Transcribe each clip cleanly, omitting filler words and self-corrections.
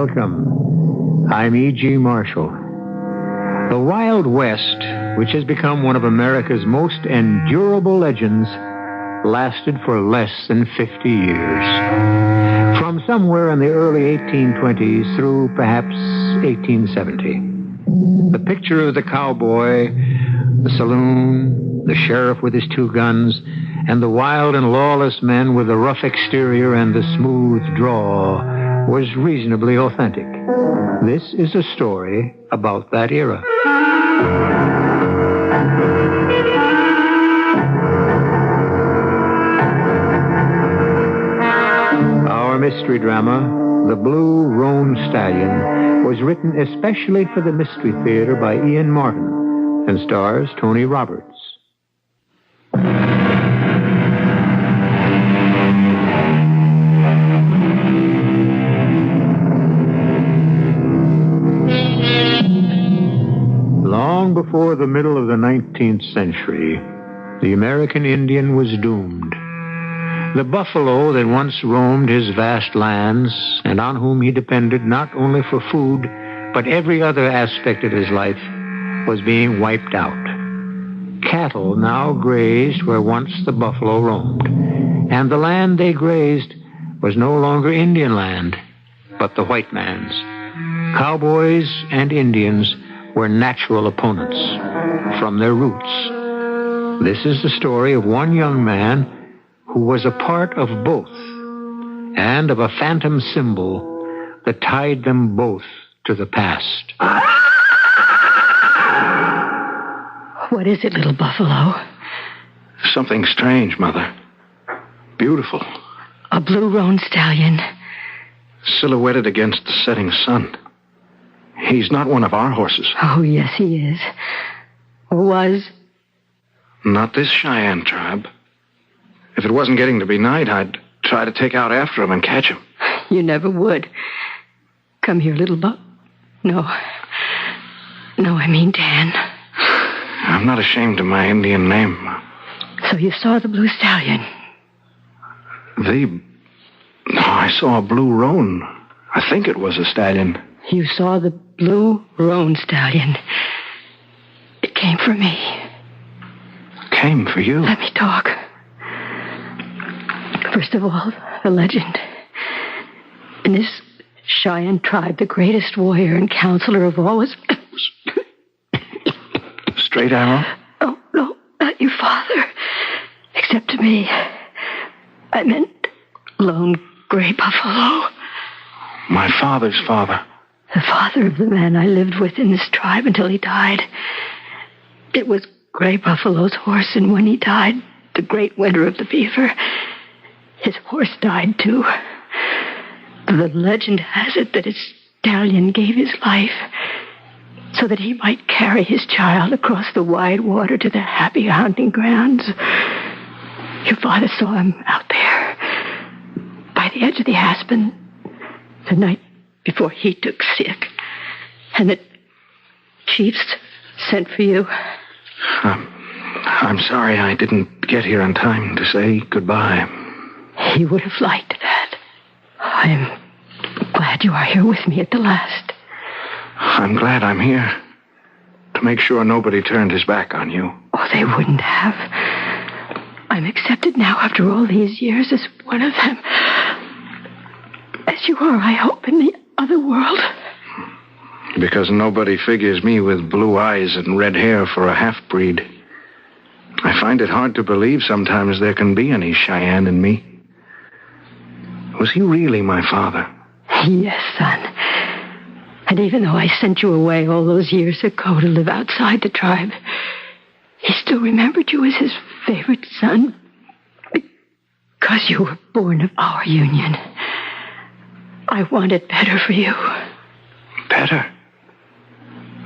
Welcome. I'm E.G. Marshall. The Wild West, which has become one of America's most endurable legends, lasted for less than 50 years. From somewhere in the early 1820s through perhaps 1870. The picture of the cowboy, the saloon, the sheriff with his 2 guns, and the wild and lawless men with the rough exterior and the smooth draw was reasonably authentic. This is a story about that era. Our mystery drama, The Blue Roan Stallion, was written especially for the Mystery Theater by Ian Martin and stars Tony Roberts. Long before the middle of the 19th century, the American Indian was doomed. The buffalo that once roamed his vast lands and on whom he depended not only for food, but every other aspect of his life, was being wiped out. Cattle now grazed where once the buffalo roamed, and the land they grazed was no longer Indian land, but the white man's. Cowboys and Indians were natural opponents from their roots. This is the story of one young man who was a part of both, and of a phantom symbol that tied them both to the past. What is it, little buffalo? Something strange, Mother. Beautiful. A blue roan stallion. Silhouetted against the setting sun. He's not one of our horses. Oh, yes, he is. Or was. Not this Cheyenne tribe. If it wasn't getting to be night, I'd try to take out after him and catch him. You never would. Come here, little No, I mean Dan. I'm not ashamed of my Indian name. So you saw the blue stallion? No, I saw a blue roan. I think it was a stallion. You saw the blue roan stallion. It came for me. Came for you? Let me talk. First of all, the legend. In this Cheyenne tribe, the greatest warrior and counselor of all was... Straight arrow? Oh, no, not your father. Except to me. I meant Lone Gray Buffalo. My father's father. The father of the man I lived with in this tribe until he died. It was Gray Buffalo's horse, and when he died, the great winter of the beaver, his horse died too. The legend has it that his stallion gave his life so that he might carry his child across the wide water to their happy hunting grounds. Your father saw him out there by the edge of the aspen the night before he took sick, and the chiefs sent for you. I'm sorry I didn't get here in time to say goodbye. He would have liked that. I'm glad you are here with me at the last. I'm glad I'm here to make sure nobody turned his back on you. Oh, they wouldn't have. I'm accepted now after all these years as one of them. As you are, I hope, in the other world. Because nobody figures me with blue eyes and red hair for a half-breed. I find it hard to believe sometimes there can be any Cheyenne in me. Was he really my father? Yes, son. And even though I sent you away all those years ago to live outside the tribe, he still remembered you as his favorite son because you were born of our union. I wanted better for you. Better?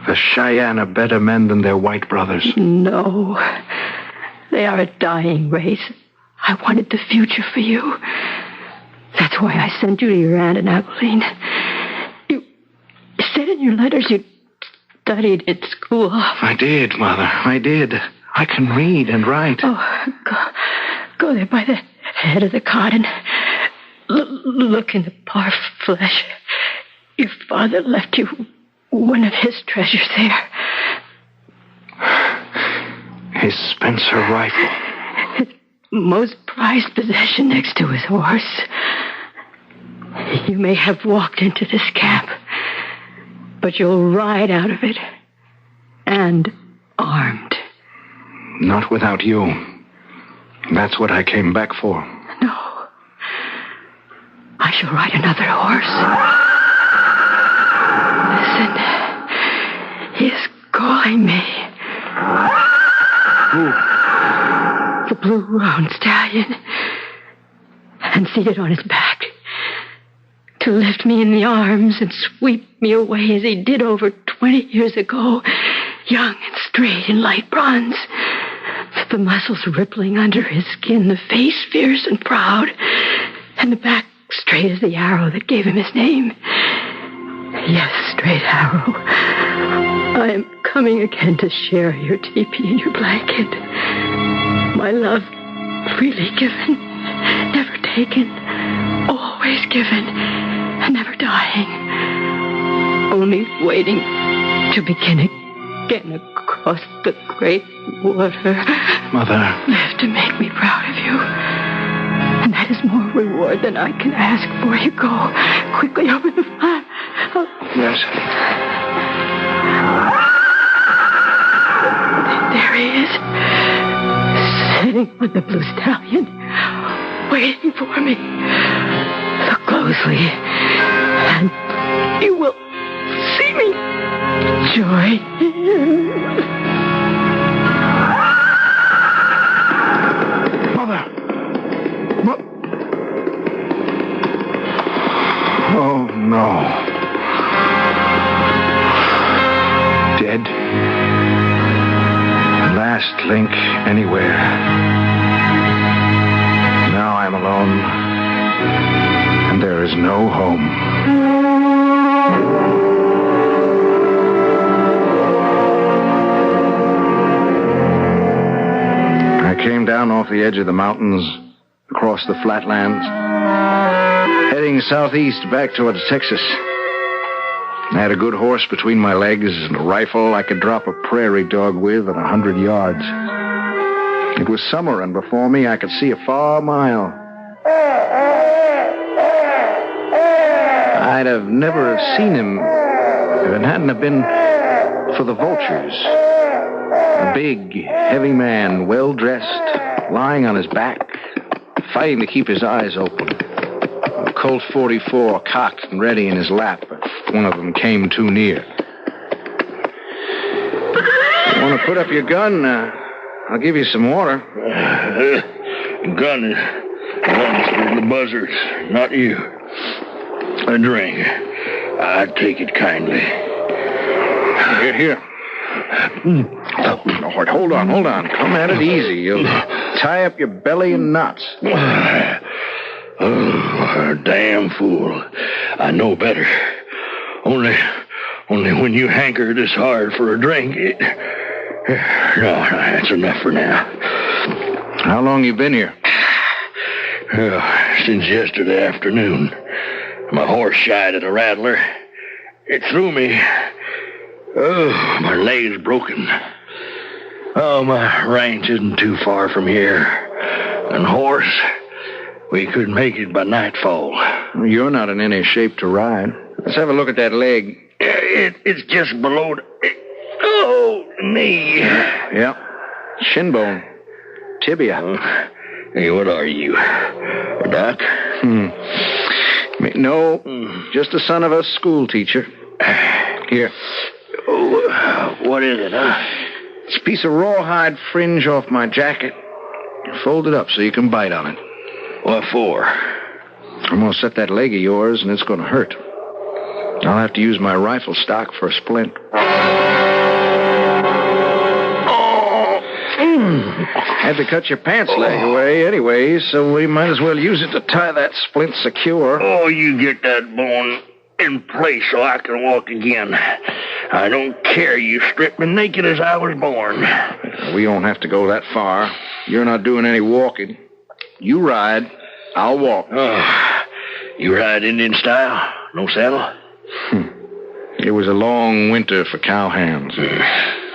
The Cheyenne are better men than their white brothers. No. They are a dying race. I wanted the future for you. That's why I sent you to your aunt in Abilene. You said in your letters you studied at school. I did, Mother. I did. I can read and write. Oh, go there by the head of the cot and look in the parfleche. Your father left you one of his treasures there. His Spencer rifle. His most prized possession next to his horse. You may have walked into this camp, but you'll ride out of it. And armed. Not without you. That's what I came back for. No. I shall ride another horse. Listen. He is calling me. Who? The blue Roan Stallion. And seated on his back. To lift me in the arms and sweep me away as he did over 20 years ago. Young and straight in light bronze. The muscles rippling under his skin. The face fierce and proud. And the back straight as the arrow that gave him his name. Yes, straight arrow. I am coming again to share your teepee and your blanket. My love, freely given, never taken, always given, and never dying. Only waiting to begin again across the great water. Mother. Live to make me proud of you. And that is more reward than I can ask for. You go quickly over the fire. Yes. There he is. Sitting on the blue stallion. Waiting for me. Look closely. And you will see me. Joy. Mother. Oh, no. Dead. Last link anywhere. Now I'm alone. And there is no home. I came down off the edge of the mountains, across the flatlands, heading southeast back towards Texas. I had a good horse between my legs and a rifle I could drop a prairie dog with at 100 yards. It was summer, and before me I could see a far mile. I'd have never seen him if it hadn't have been for the vultures. A big, heavy man, well-dressed, lying on his back, fighting to keep his eyes open. A Colt 44 cocked and ready in his lap if one of them came too near. You want to put up your gun? I'll give you some water. Gun is for the buzzards, not you. A drink. I'd take it kindly. Here. Oh, Lord, hold on. Come at it easy. You'll tie up your belly in knots. Oh, damn fool. I know better. Only when you hanker this hard for a drink, No, that's enough for now. How long you been here? Since yesterday afternoon. My horse shied at a rattler. It threw me. Oh, my leg's broken. Oh, my ranch isn't too far from here. And horse, we could make it by nightfall. You're not in any shape to ride. Let's have a look at that leg. It's just below the... Oh, knee. Yeah. Shin bone. Tibia. Hey, what are you? A doc? No, just the son of a school teacher. Here. Oh, what is it, huh? It's a piece of rawhide fringe off my jacket. Fold it up so you can bite on it. What for? I'm going to set that leg of yours, and it's going to hurt. I'll have to use my rifle stock for a splint. Had to cut your pants leg away anyway, so we might as well use it to tie that splint secure. Oh, you get that bone in place so I can walk again. I don't care. You stripped me naked as I was born. We don't have to go that far. You're not doing any walking. You ride, I'll walk. Oh, you ride Indian style? No saddle? It was a long winter for cowhands.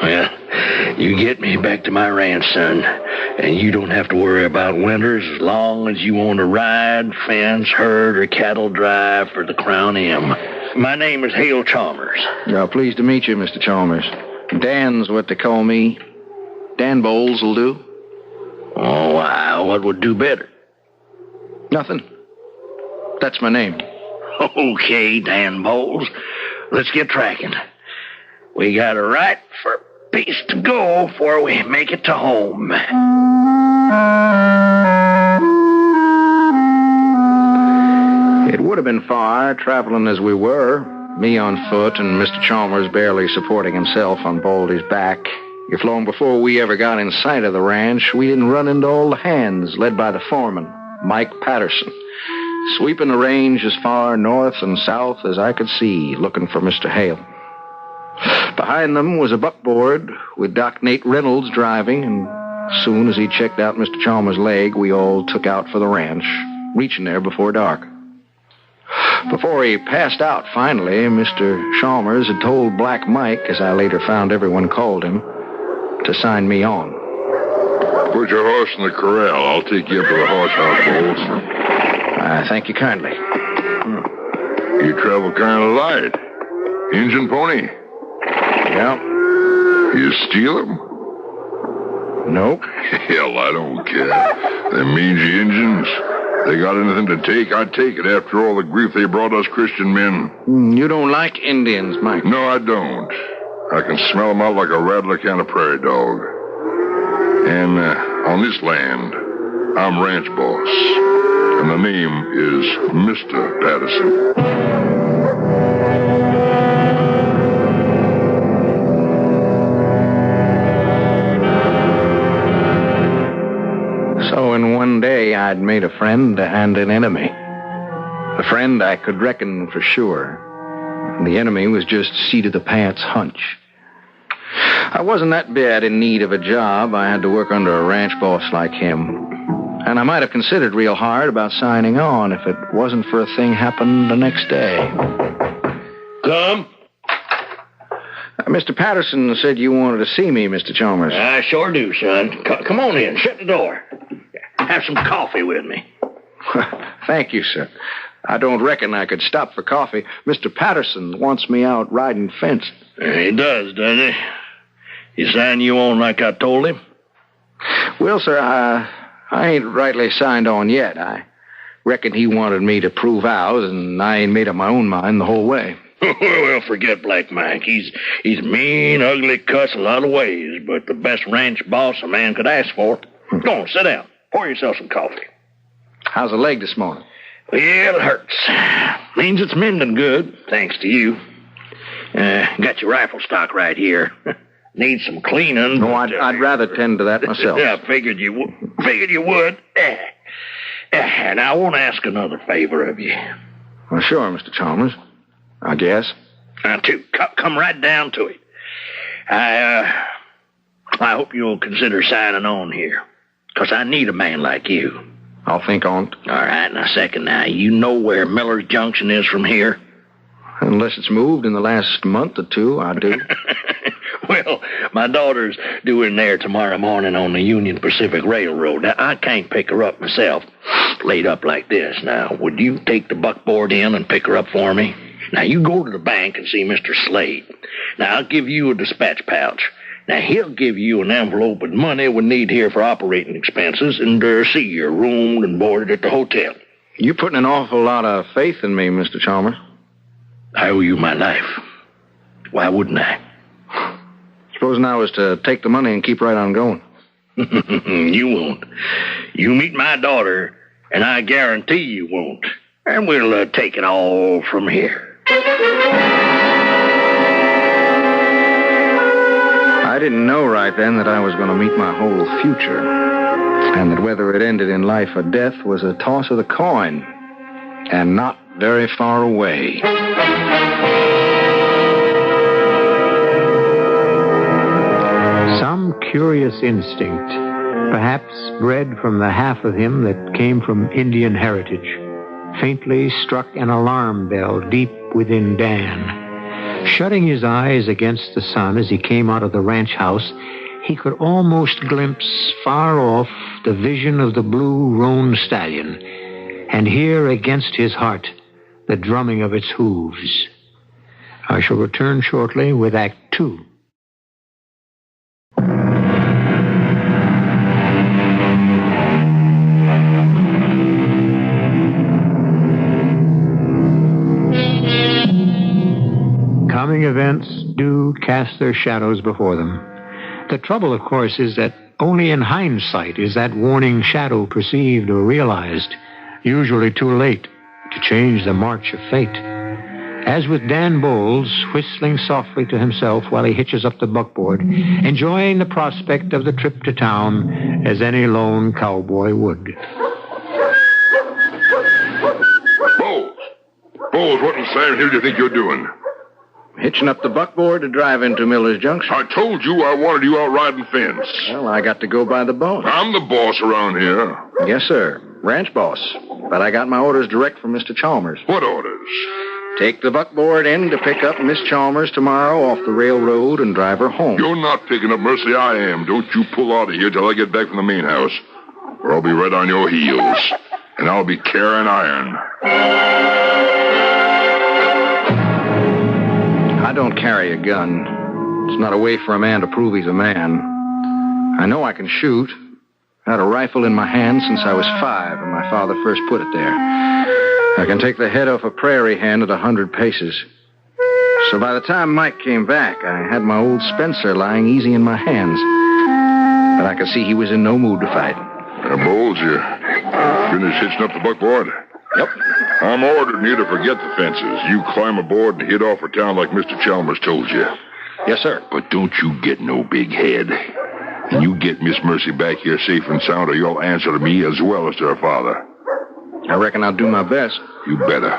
Well, you get me back to my ranch, son, and you don't have to worry about winters as long as you want to ride, fence, herd, or cattle drive for the Crown M. My name is Hale Chalmers. Pleased to meet you, Mr. Chalmers. Dan's what they call me. Dan Bowles will do. Oh, wow. What would do better? Nothing. That's my name. Okay, Dan Bowles. Let's get tracking. We got a right for a piece to go before we make it to home. It would have been far, traveling as we were, me on foot and Mr. Chalmers barely supporting himself on Baldy's back. If long before we ever got in sight of the ranch, we didn't run into all the hands led by the foreman, Mike Patterson, sweeping the range as far north and south as I could see, looking for Mr. Hale. Behind them was a buckboard with Doc Nate Reynolds driving, and as soon as he checked out Mr. Chalmers' leg, we all took out for the ranch, reaching there before dark. Before he passed out finally, Mr. Chalmers had told Black Mike, as I later found everyone called him, to sign me on. Put your horse in the corral. I'll take you up to the horse house, Bowles. Thank you kindly. You travel kind of light. Injun pony? Yeah. You steal them? Nope. Hell, I don't care. Them mangy Injuns, they got anything to take, I'd take it after all the grief they brought us Christian men. You don't like Indians, Mike? No, I don't. I can smell them out like a rattler can a prairie dog. And on this land, I'm ranch boss. And the name is Mr. Patterson. So in one day, I'd made a friend and an enemy. The friend I could reckon for sure. The enemy was just seat-of-the-pants hunch. I wasn't that bad in need of a job. I had to work under a ranch boss like him. And I might have considered real hard about signing on if it wasn't for a thing happened the next day. Come. Mr. Patterson said you wanted to see me, Mr. Chalmers. I sure do, son. Come on in. Shut the door. Have some coffee with me. Thank you, sir. I don't reckon I could stop for coffee. Mr. Patterson wants me out riding fence. He does, doesn't he? He signed you on like I told him? Well, sir, I ain't rightly signed on yet. I reckon he wanted me to prove out, and I ain't made up my own mind the whole way. Well, forget Black Mike. He's mean, ugly, cuss a lot of ways, but the best ranch boss a man could ask for. Go on, sit down. Pour yourself some coffee. How's the leg this morning? Well, it hurts. Means it's mending good, thanks to you. Got your rifle stock right here. Needs some cleaning. No, I'd rather tend to that myself. Yeah, I figured you would. And I want to ask another favor of you. Well, sure, Mr. Chalmers. I guess. Now, come right down to it. I hope you'll consider signing on here, 'cause I need a man like you. I'll think on it. All right, now, second, you know where Miller's Junction is from here? Unless it's moved in the last month or two, I do. Well, my daughter's due in there tomorrow morning on the Union Pacific Railroad. Now, I can't pick her up myself, laid up like this. Now, would you take the buckboard in and pick her up for me? Now, you go to the bank and see Mr. Slade. Now, I'll give you a dispatch pouch. Now, he'll give you an envelope with money we need here for operating expenses and see you're roomed and boarded at the hotel. You're putting an awful lot of faith in me, Mr. Chalmers. I owe you my life. Why wouldn't I? Supposing I was to take the money and keep right on going. You won't. You meet my daughter, and I guarantee you won't. And we'll take it all from here. I didn't know right then that I was going to meet my whole future, and that whether it ended in life or death was a toss of the coin, and not very far away. Some curious instinct, perhaps bred from the half of him that came from Indian heritage, faintly struck an alarm bell deep within Dan. Shutting his eyes against the sun as he came out of the ranch house, he could almost glimpse far off the vision of the blue Roan stallion, and hear against his heart the drumming of its hooves. I shall return shortly with Act Two. Coming events do cast their shadows before them. The trouble, of course, is that only in hindsight is that warning shadow perceived or realized, usually too late to change the march of fate. As with Dan Bowles, whistling softly to himself while he hitches up the buckboard, enjoying the prospect of the trip to town as any lone cowboy would. Bowles, what in Sam Hill do you think you're doing? Hitching up the buckboard to drive into Miller's Junction. I told you I wanted you out riding fence. Well, I got to go by the bone. I'm the boss around here. Yes, sir. Ranch boss. But I got my orders direct from Mr. Chalmers. What orders? Take the buckboard in to pick up Miss Chalmers tomorrow off the railroad and drive her home. You're not picking up Mercy, I am. Don't you pull out of here till I get back from the main house, or I'll be right on your heels. And I'll be carrying iron. I don't carry a gun. It's not a way for a man to prove he's a man. I know I can shoot. I had a rifle in my hand since I was 5, and my father first put it there. I can take the head off a prairie hen at 100 paces. So by the time Mike came back, I had my old Spencer lying easy in my hands. But I could see he was in no mood to fight. Bowles, you finished hitching up the buckboard? Yep. I'm ordering you to forget the fences. You climb aboard and hit off for town like Mr. Chalmers told you. Yes, sir. But don't you get no big head. And you get Miss Mercy back here safe and sound, or you'll answer to me as well as to her father. I reckon I'll do my best. You better.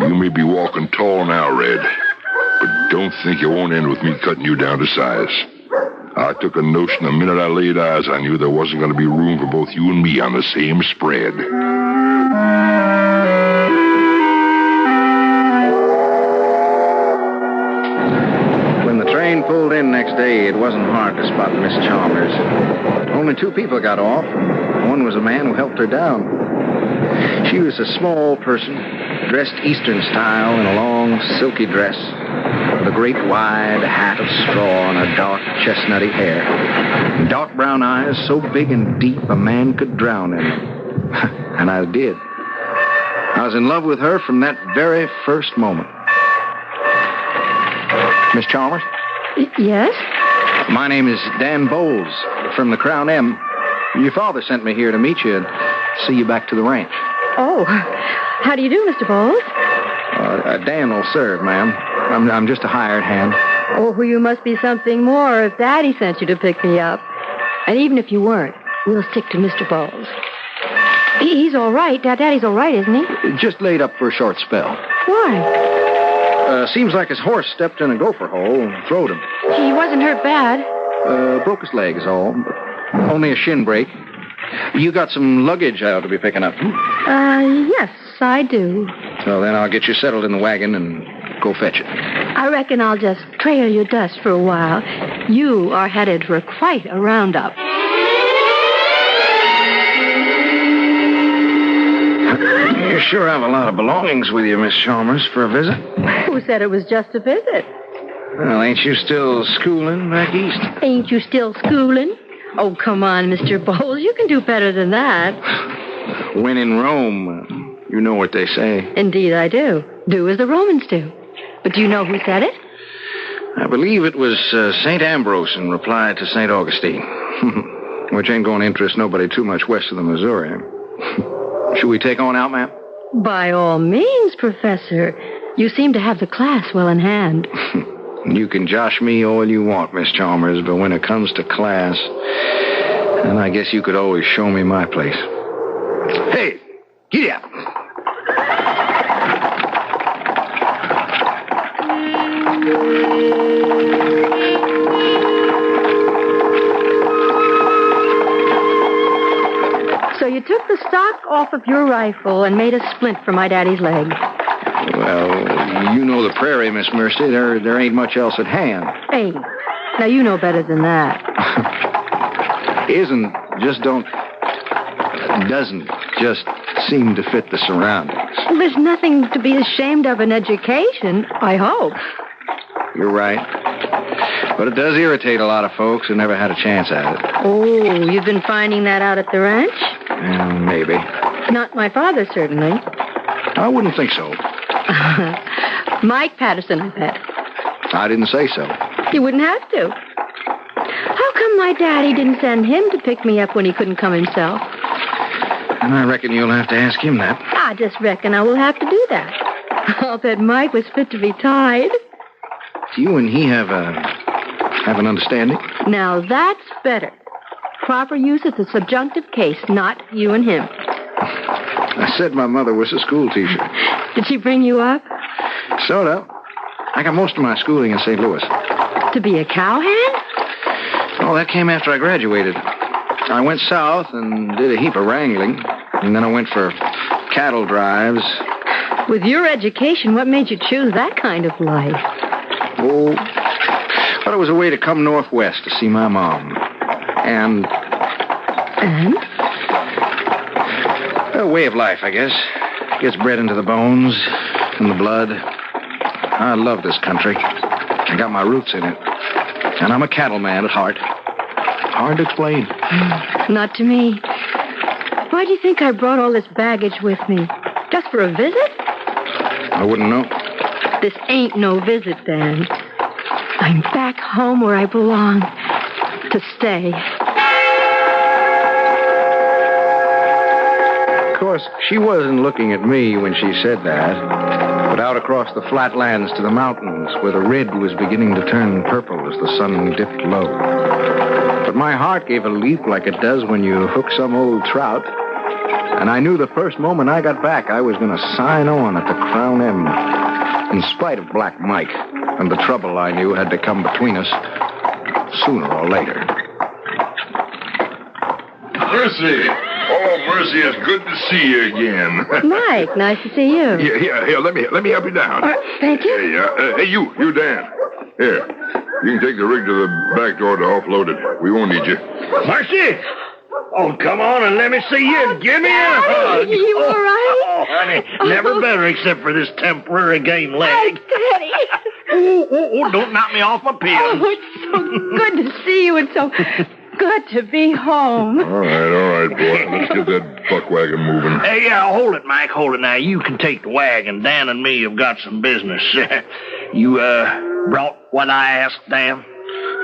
You may be walking tall now, Red, but don't think it won't end with me cutting you down to size. I took a notion the minute I laid eyes on you there wasn't going to be room for both you and me on the same spread. When the train pulled in next day, it wasn't hard to spot Miss Chalmers. Only 2 people got off. One was a man who helped her down. She was a small person, dressed Eastern style in a long, silky dress, with a great wide hat of straw and her dark, chestnutty hair. And dark brown eyes so big and deep a man could drown in them. And I did. I was in love with her from that very first moment. Miss Chalmers? Yes? My name is Dan Bowles from the Crown M. Your father sent me here to meet you and see you back to the ranch. Oh, how do you do, Mr. Bowles? Dan will serve, ma'am. I'm just a hired hand. Oh, well, you must be something more if Daddy sent you to pick me up. And even if you weren't, we'll stick to Mr. Bowles. He's all right. Daddy's all right, isn't he? Just laid up for a short spell. Why? Seems like his horse stepped in a gopher hole and throwed him. He wasn't hurt bad. Broke his leg is all. Only a shin break. You got some luggage I ought to be picking up. Yes, I do. So then I'll get you settled in the wagon and go fetch it. I reckon I'll just trail your dust for a while. You are headed for quite a roundup. You sure have a lot of belongings with you, Miss Chalmers, for a visit. Who said it was just a visit? Well, ain't you still schooling back east? Ain't you still schooling? Oh, come on, Mr. Bowles. You can do better than that. When in Rome, you know what they say. Indeed, I do. Do as the Romans do. But do you know who said it? I believe it was St. Ambrose in reply to St. Augustine. Which ain't going to interest nobody too much west of the Missouri. Should we take on out, ma'am? By all means, Professor. You seem to have the class well in hand. You can josh me all you want, Miss Chalmers, but when it comes to class, then I guess you could always show me my place. Hey, giddy up. So you took the stock off of your rifle and made a splint for my daddy's leg. Well, you know the prairie, Miss Mercy. There ain't much else at hand. Hey, now you know better than that. Doesn't just seem to fit the surroundings. Well, there's nothing to be ashamed of in education, I hope. You're right. But it does irritate a lot of folks who never had a chance at it. Oh, you've been finding that out at the ranch? Maybe. Not my father, certainly. I wouldn't think so. Mike Patterson, I bet. I didn't say so. You wouldn't have to. How come my daddy didn't send him to pick me up when he couldn't come himself? And I reckon you'll have to ask him that. I just reckon I will have to do that. I'll bet Mike was fit to be tied. You and he have an understanding? Now that's better. Proper use of the subjunctive case, not you and him. I said my mother was a school teacher. Did she bring you up? Sort of. I got most of my schooling in St. Louis. To be a cowhand? Oh, that came after I graduated. I went south and did a heap of wrangling. And then I went for cattle drives. With your education, what made you choose that kind of life? Oh, but it was a way to come northwest to see my mom. And? A way of life, I guess. Gets bred into the bones, in the blood. I love this country. I got my roots in it. And I'm a cattleman at heart. Hard to explain. Not to me. Why do you think I brought all this baggage with me? Just for a visit? I wouldn't know. This ain't no visit, Dan. I'm back home where I belong. To stay. Of course, she wasn't looking at me when she said that, but out across the flatlands to the mountains where the red was beginning to turn purple as the sun dipped low. But my heart gave a leap like it does when you hook some old trout, and I knew the first moment I got back I was going to sign on at the Crown M, in spite of Black Mike and the trouble I knew had to come between us sooner or later. Mercy! Oh, Mercy, it's good to see you again. Mike, nice to see you. Here, let me help you down. Thank you. Hey, you, Dan. Here, you can take the rig to the back door to offload it. We won't need you. Mercy! Oh, come on and let me see you and give me a hug. You all right? Oh, honey, never better except for this temporary game leg. Daddy. Oh, don't knock me off my pin. Oh, it's so good to see you. It's so good to be home. All right, boy. Let's get that buck wagon moving. Hey, yeah, hold it, Mike. Hold it now. You can take the wagon. Dan and me have got some business. You, brought what I asked, Dan?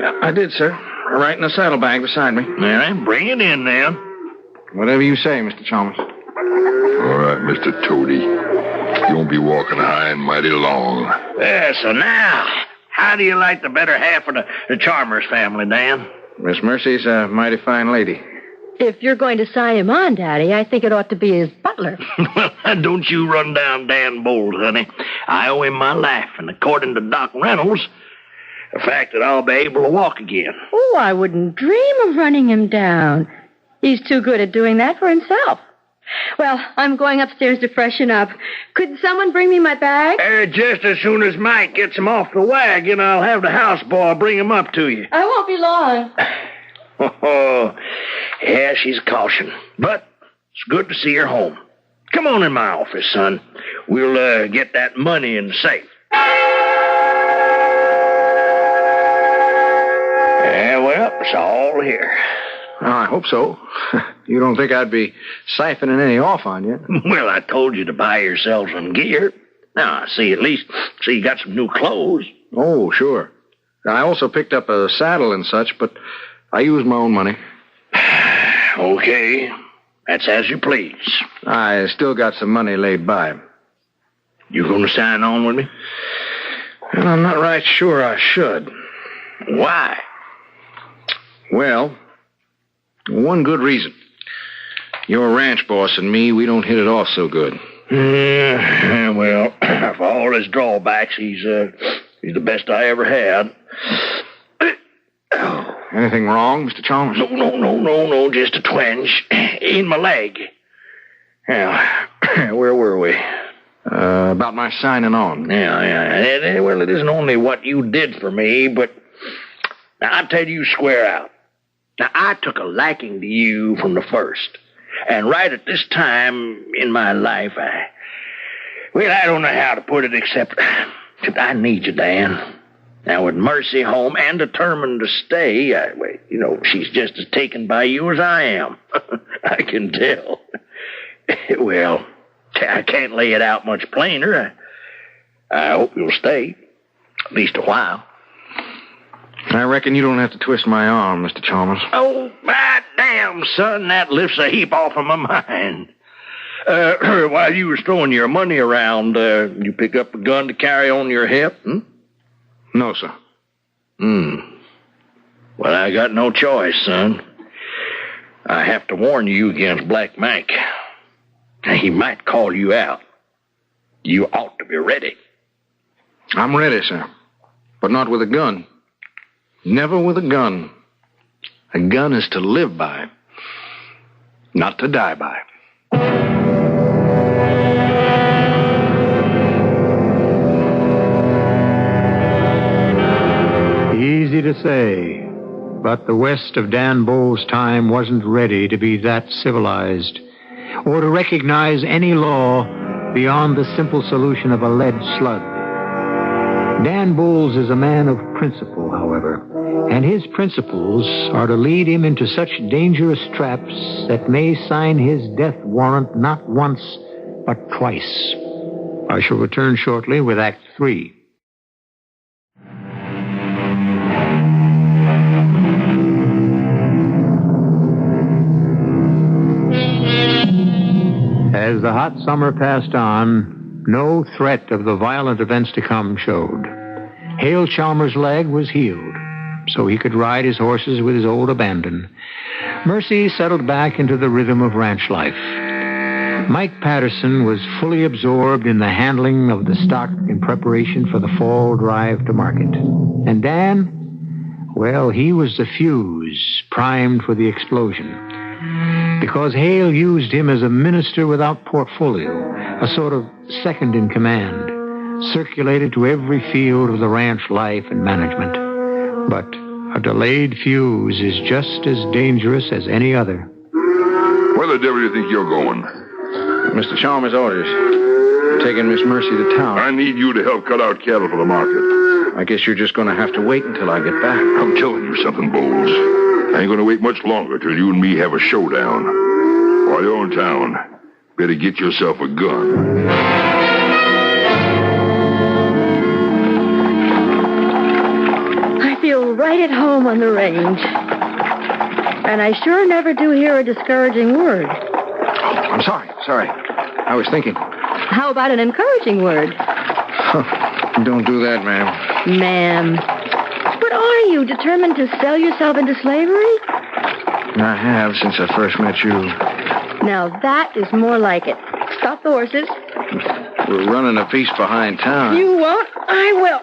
Yeah, I did, sir. Right in the saddlebag beside me. All right, bring it in, then. Whatever you say, Mr. Chalmers. All right, Mr. Toady. You won't be walking high and mighty long. Yeah, so now, how do you like the better half of the Chalmers family, Dan? Miss Mercy's a mighty fine lady. If you're going to sign him on, Daddy, I think it ought to be his butler. Well, don't you run down Dan Bold, honey. I owe him my life, and according to Doc Reynolds, the fact that I'll be able to walk again. Oh, I wouldn't dream of running him down. He's too good at doing that for himself. Well, I'm going upstairs to freshen up. Could someone bring me my bag? Just as soon as Mike gets him off the wagon, I'll have the houseboy bring him up to you. I won't be long. Oh, yeah, she's a caution. But it's good to see her home. Come on in my office, son. We'll get that money in the safe. Yeah, well, it's all here. Oh, I hope so. You don't think I'd be siphoning any off on you? Well, I told you to buy yourself some gear. Now, see you got some new clothes. Oh, sure. I also picked up a saddle and such, but I used my own money. Okay. That's as you please. I still got some money laid by. You going to sign on with me? Well, I'm not right sure I should. Why? Well, one good reason. Your ranch boss and me, we don't hit it off so good. Well, for all his drawbacks, he's the best I ever had. Anything wrong, Mr. Chalmers? No, just a twinge in my leg. Now, where were we? About my signing on. Yeah. Well, it isn't only what you did for me, but now, I'll tell you square out. Now, I took a liking to you from the first. And right at this time in my life, I don't know how to put it except I need you, Dan. Now, with Mercy home and determined to stay, she's just as taken by you as I am. I can tell. Well, I can't lay it out much plainer. I hope you'll stay, at least a while. I reckon you don't have to twist my arm, Mr. Chalmers. Oh, my damn, son, that lifts a heap off of my mind. While you was throwing your money around, you pick up a gun to carry on your hip, No, sir. Well, I got no choice, son. I have to warn you against Black Mike. He might call you out. You ought to be ready. I'm ready, sir. But not with a gun. Never with a gun. A gun is to live by, not to die by. Easy to say, but the west of Dan Bowles' time wasn't ready to be that civilized, or to recognize any law beyond the simple solution of a lead slug. Dan Bowles is a man of principle, however, and his principles are to lead him into such dangerous traps that may sign his death warrant not once, but twice. I shall return shortly with Act 3. As the hot summer passed on, no threat of the violent events to come showed. Hale Chalmers' leg was healed, so he could ride his horses with his old abandon. Mercy settled back into the rhythm of ranch life. Mike Patterson was fully absorbed in the handling of the stock in preparation for the fall drive to market. And Dan, well, he was the fuse primed for the explosion. Because Hale used him as a minister without portfolio, a sort of second in command, circulated to every field of the ranch life and management. But a delayed fuse is just as dangerous as any other. Where the devil do you think you're going? Mr. Chalmers' orders. Taking Miss Mercy to town. I need you to help cut out cattle for the market. I guess you're just going to have to wait until I get back. I'm telling you something, Bowles. I ain't going to wait much longer till you and me have a showdown. While you're in town, better get yourself a gun. I feel right at home on the range. And I sure never do hear a discouraging word. Oh, I'm sorry. I was thinking. How about an encouraging word? Don't do that, ma'am. Ma'am. But are you determined to sell yourself into slavery? I have since I first met you. Now that is more like it. Stop the horses. We're running a piece behind town. You won't? I will.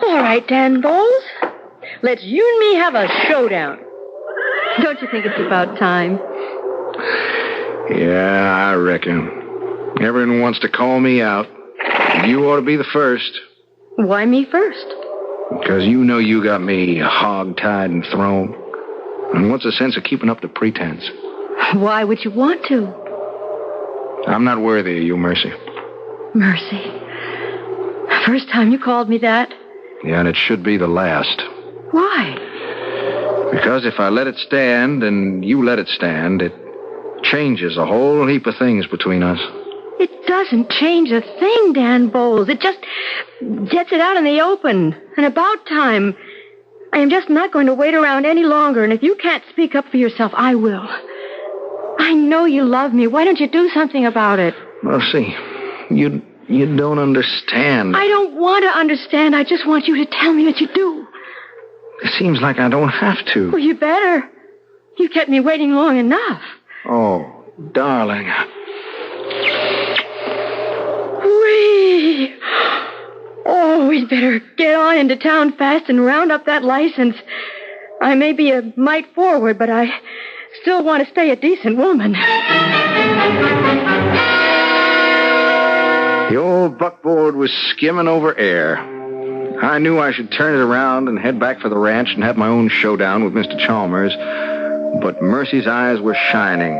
All right, Dan Bowles. Let's you and me have a showdown. Don't you think it's about time? Yeah, I reckon. Everyone wants to call me out. You ought to be the first. Why me first? Because you know you got me hog-tied and thrown. And what's the sense of keeping up the pretense? Why would you want to? I'm not worthy of you, Mercy. Mercy. First time you called me that. Yeah, and it should be the last. Why? Because if I let it stand and you let it stand, it changes a whole heap of things between us. It doesn't change a thing, Dan Bowles. It just gets it out in the open. And about time. I am just not going to wait around any longer, and if you can't speak up for yourself, I will. I know you love me. Why don't you do something about it? Well, see, you don't understand. I don't want to understand. I just want you to tell me that you do. It seems like I don't have to. Well, you better. You kept me waiting long enough. Oh, darling. Whee! Oh, we'd better get on into town fast and round up that license. I may be a mite forward, but I still want to stay a decent woman. old buckboard was skimming over air. I knew I should turn it around and head back for the ranch and have my own showdown with Mr. Chalmers. But Mercy's eyes were shining.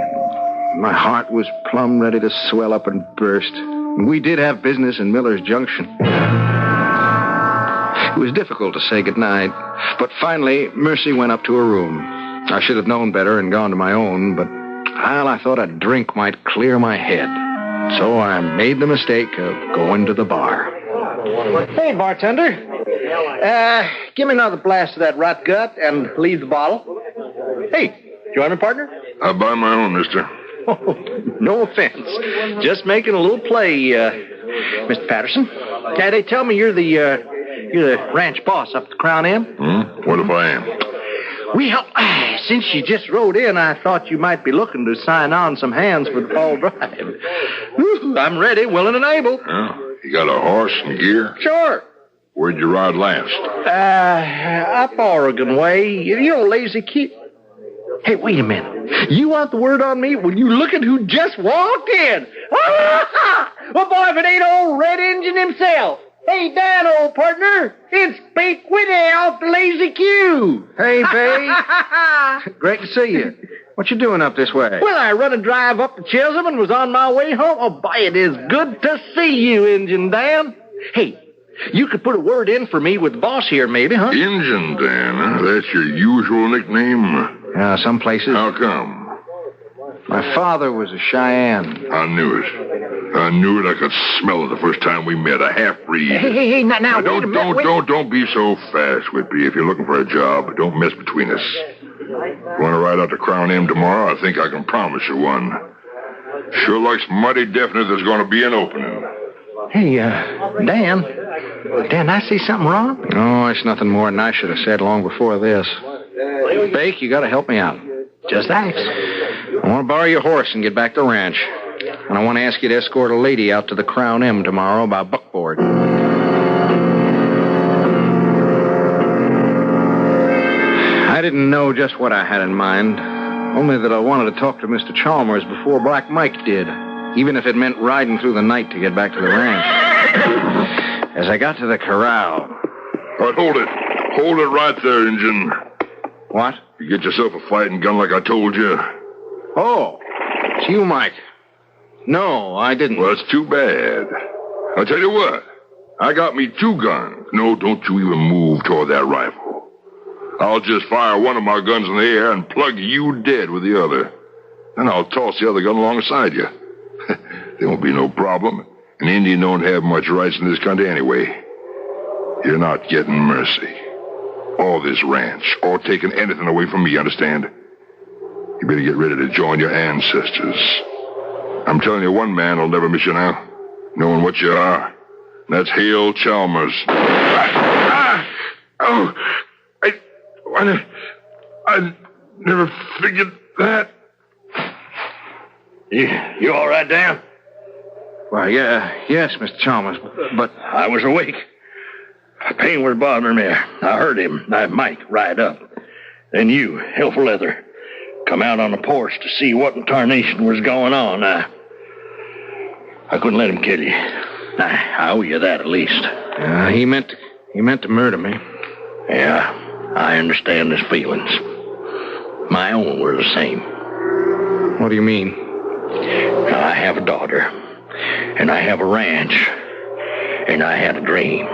My heart was plumb ready to swell up and burst. We did have business in Miller's Junction. It was difficult to say goodnight, but finally, Mercy went up to her room. I should have known better and gone to my own, but, well, I thought a drink might clear my head. So I made the mistake of going to the bar. Hey, bartender. Give me another blast of that rot gut and leave the bottle. Hey, join me, partner? I'll buy my own, mister. Oh, no offense. Just making a little play, Mr. Patterson. They tell me you're the ranch boss up at the Crown M. What if I am? Well, since you just rode in, I thought you might be looking to sign on some hands for the fall drive. Whew, I'm ready, willing, and able. Oh, you got a horse and gear? Sure. Where'd you ride last? Up Oregon way. You're a lazy kid. Hey, wait a minute. You want the word on me when you look at who just walked in? Well, boy, if it ain't old Red Injun himself. Hey, Dan, old partner. It's Bake Whitney off the Lazy Q. Hey, babe. Great to see you. What you doing up this way? Well, I run a drive up to Chisholm and was on my way home. Oh, boy, it is good to see you, Injun Dan. Hey, you could put a word in for me with the boss here, maybe, huh? Injun Dan, huh? That's your usual nickname? Yeah, some places. How come? My father was a Cheyenne. I knew it. I knew it. I could smell it the first time we met. A half-breed. Hey, now, wait a minute. Don't be so fast, Whitby. If you're looking for a job, don't mess between us. If you want to ride out to Crown M tomorrow, I think I can promise you one. Sure looks mighty definite there's going to be an opening. Hey, Dan, I see something wrong? No, it's nothing more than I should have said long before this. Bake, you got to help me out. Just ask. I want to borrow your horse and get back to the ranch. And I want to ask you to escort a lady out to the Crown M tomorrow by buckboard. I didn't know just what I had in mind, only that I wanted to talk to Mr. Chalmers before Black Mike did, even if it meant riding through the night to get back to the ranch. As I got to the corral... All right, hold it. Hold it right there, Injun. What? You get yourself a fighting gun like I told you. Oh, it's you, Mike. No, I didn't. Well, it's too bad. I'll tell you what. I got me 2 guns. No, don't you even move toward that rifle. I'll just fire one of my guns in the air and plug you dead with the other. Then I'll toss the other gun alongside you. There won't be no problem. An Indian don't have much rights in this country anyway. You're not getting mercy. Or this ranch, or taking anything away from me, you understand? You better get ready to join your ancestors. I'm telling you, one man will never miss you now, knowing what you are. And that's Hale Chalmers. I never figured that. You all right, Dan? Well, yes, Mr. Chalmers, but... I was awake. Pain was bothering me. I heard him, Mike, ride up. Then you, Helpful Leather, come out on the porch to see what in tarnation was going on. I couldn't let him kill you. I owe you that, at least. He meant to murder me. Yeah, I understand his feelings. My own were the same. What do you mean? I have a daughter, and I have a ranch, and I had a dream.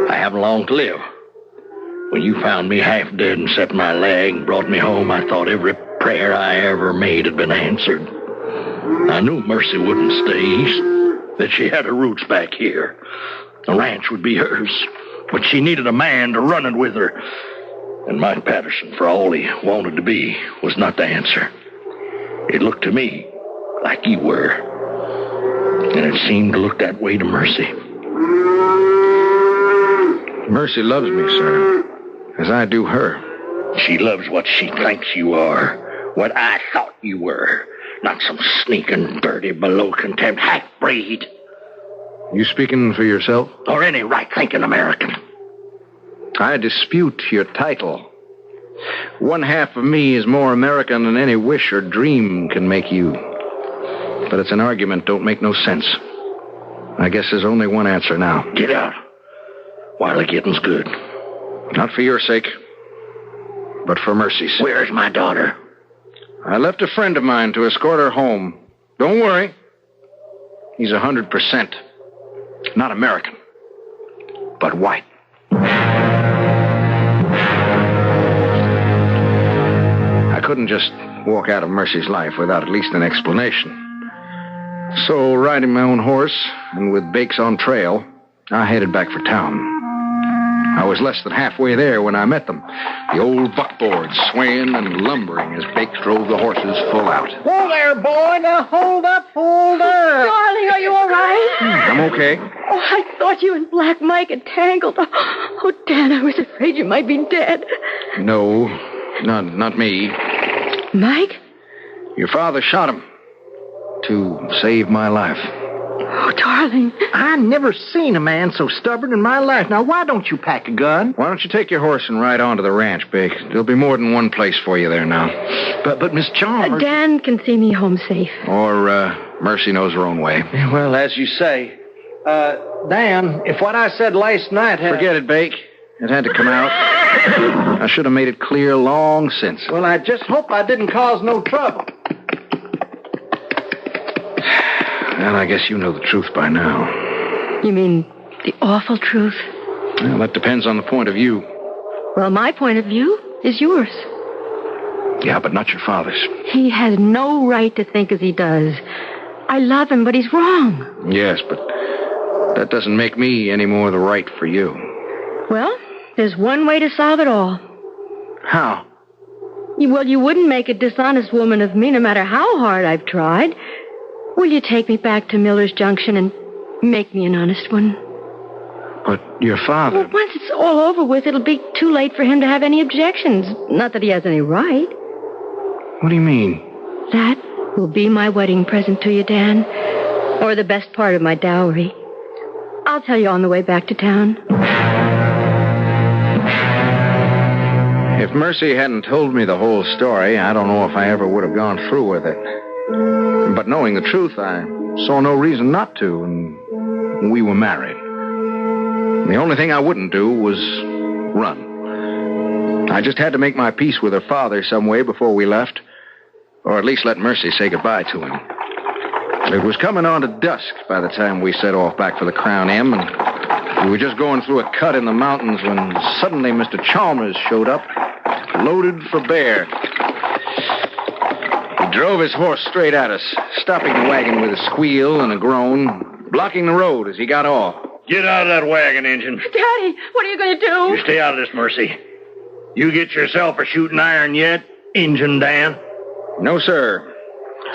I haven't long to live. When you found me half dead and set my leg and brought me home, I thought every prayer I ever made had been answered. I knew Mercy wouldn't stay east, that she had her roots back here. The ranch would be hers, but she needed a man to run it with her. And Mike Patterson, for all he wanted to be, was not the answer. It looked to me like you were. And it seemed to look that way to Mercy. Mercy loves me, sir, as I do her. She loves what she thinks you are, what I thought you were, not some sneaking, dirty, below contempt half-breed. You speaking for yourself? Or any right-thinking American. I dispute your title. One half of me is more American than any wish or dream can make you. But it's an argument don't make no sense. I guess there's only one answer now. Get out while the getting's good. Not for your sake, but for Mercy's. Where's my daughter? I left a friend of mine to escort her home. Don't worry. He's 100% not American, but white. I couldn't just walk out of Mercy's life without at least an explanation. So, riding my own horse, and with Bakes on trail, I headed back for town. I was less than halfway there when I met them. The old buckboard swaying and lumbering as Bakes drove the horses full out. Whoa there, boy. Now hold up, hold up. Darling, are you all right? I'm okay. Oh, I thought you and Black Mike had tangled. Oh, Dan, I was afraid you might be dead. No, not me. Mike? Your father shot him to save my life. Oh, darling. I never seen a man so stubborn in my life. Now, why don't you pack a gun? Why don't you take your horse and ride on to the ranch, Bake? There'll be more than one place for you there now. But Miss Chalmers... Dan can see me home safe. Or, Mercy knows her own way. Well, as you say. Dan, if what I said last night had... Forget it, Bake. It had to come out. I should have made it clear long since. Well, I just hope I didn't cause no trouble. Well, I guess you know the truth by now. You mean the awful truth? Well, that depends on the point of view. Well, my point of view is yours. Yeah, but not your father's. He has no right to think as he does. I love him, but he's wrong. Yes, but that doesn't make me any more the right for you. Well, there's one way to solve it all. How? Well, you wouldn't make a dishonest woman of me no matter how hard I've tried. Will you take me back to Miller's Junction and make me an honest one? But your father... Well, once it's all over with, it'll be too late for him to have any objections. Not that he has any right. What do you mean? That will be my wedding present to you, Dan. Or the best part of my dowry. I'll tell you on the way back to town. If Mercy hadn't told me the whole story, I don't know if I ever would have gone through with it. But knowing the truth, I saw no reason not to, and we were married. The only thing I wouldn't do was run. I just had to make my peace with her father some way before we left, or at least let Mercy say goodbye to him. It was coming on to dusk by the time we set off back for the Crown M, and we were just going through a cut in the mountains when suddenly Mr. Chalmers showed up, loaded for bear. He drove his horse straight at us, stopping the wagon with a squeal and a groan, blocking the road as he got off. Get out of that wagon, Injun. Daddy, what are you going to do? You stay out of this, Mercy. You get yourself a shooting iron yet, Injun Dan? No, sir.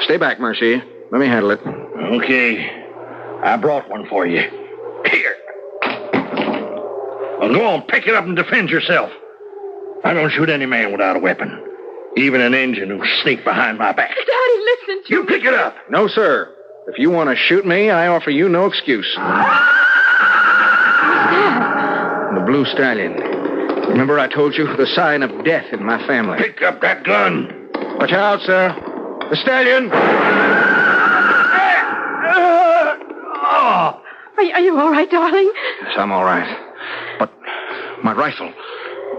Stay back, Mercy. Let me handle it. Okay. I brought one for you. Here. Well, go on, pick it up and defend yourself. I don't shoot any man without a weapon. Even an Injun who sneak behind my back. Daddy, listen to You pick it up. No, sir. If you want to shoot me, I offer you no excuse. The blue stallion. Remember I told you? The sign of death in my family. Pick up that gun. Watch out, sir. The stallion. Are you all right, darling? Yes, I'm all right. But my rifle.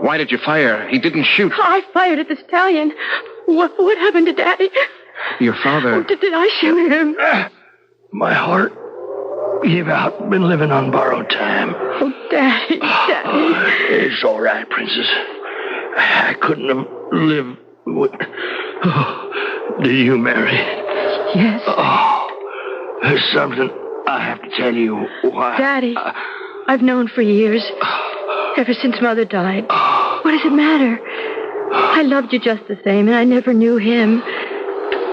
Why did you fire? He didn't shoot. I fired at the stallion. What happened to Daddy? Your father... Oh, did I shoot him? My heart gave out. Been living on borrowed time. Oh, Daddy. It's all right, Princess. I couldn't have lived with... Oh, did you marry? Yes. Oh, there's something I have to tell you. Why? Daddy, I've known for years. Ever since Mother died. What does it matter? I loved you just the same, and I never knew him.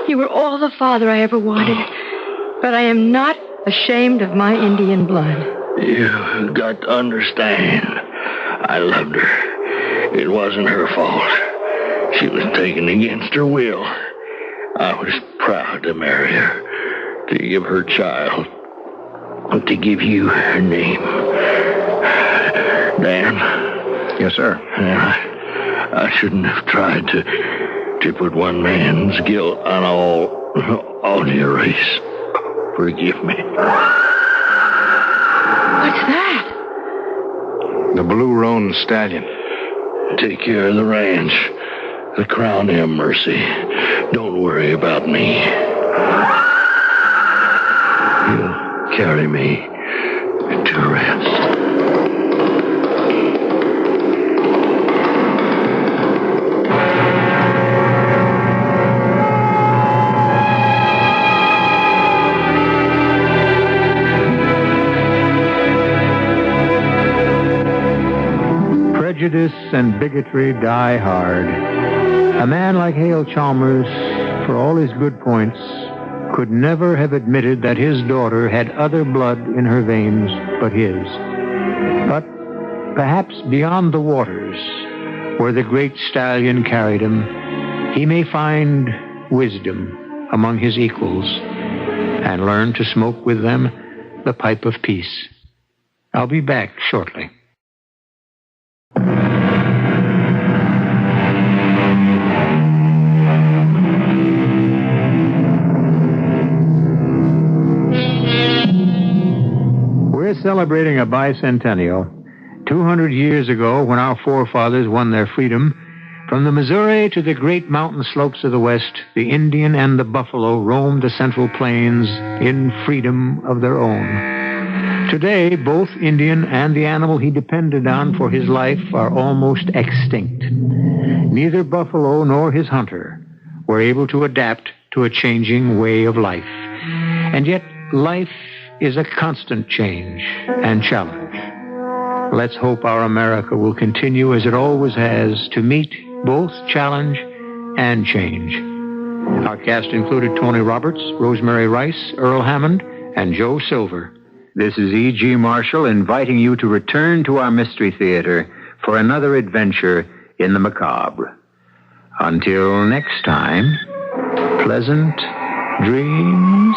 You were all the father I ever wanted. But I am not ashamed of my Indian blood. You got to understand. I loved her. It wasn't her fault. She was taken against her will. I was proud to marry her, to give her child, to give you her name. Dan? Yes, sir. I shouldn't have tried to put one man's guilt on all your race. Forgive me. What's that? The blue Roan Stallion. Take care of the ranch. The crown have mercy. Don't worry about me. He'll carry me to rest. Prejudice and bigotry die hard. A man like Hale Chalmers, for all his good points, could never have admitted that his daughter had other blood in her veins but his. But perhaps beyond the waters, where the great stallion carried him, he may find wisdom among his equals and learn to smoke with them the pipe of peace. I'll be back shortly. We're celebrating a bicentennial. 200 years ago, when our forefathers won their freedom, from the Missouri to the great mountain slopes of the West, the Indian and the buffalo roamed the central plains in freedom of their own. Today, both Indian and the animal he depended on for his life are almost extinct. Neither buffalo nor his hunter were able to adapt to a changing way of life. And yet, life is a constant change and challenge. Let's hope our America will continue, as it always has, to meet both challenge and change. Our cast included Tony Roberts, Rosemary Rice, Earl Hammond, and Joe Silver. This is E.G. Marshall inviting you to return to our Mystery Theater for another adventure in the macabre. Until next time, pleasant dreams.